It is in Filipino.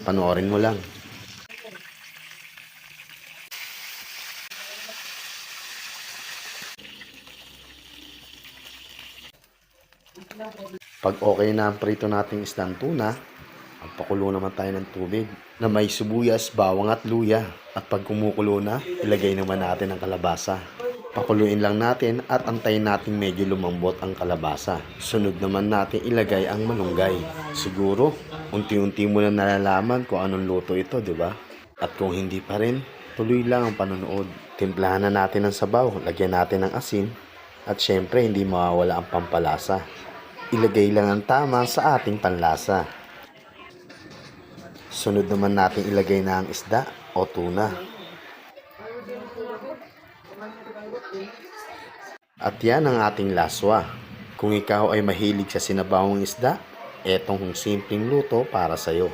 Panoorin mo lang. Pag okay na ang prito nating isdang tuna, magpakulo naman tayo ng tubig na may sibuyas, bawang at luya. At pag kumukulo na, ilagay naman natin ang kalabasa. Pakuluin lang natin at antayin natin medyo lumambot ang kalabasa. Sunod naman natin ilagay ang malunggay. Siguro, unti-unti mo na nalalaman kung anong luto ito, di ba? At kung hindi pa rin, tuloy lang ang panonood. Timplahan na natin ng sabaw, lagyan natin ng asin, at syempre hindi mawawala ang pampalasa. Ilagay lang ang tama sa ating panlasa. Sunod naman natin ilagay na ang isda o tuna. At yan ang ating laswa. Kung ikaw ay mahilig sa sinabawang isda, etong simpleng luto para sa'yo.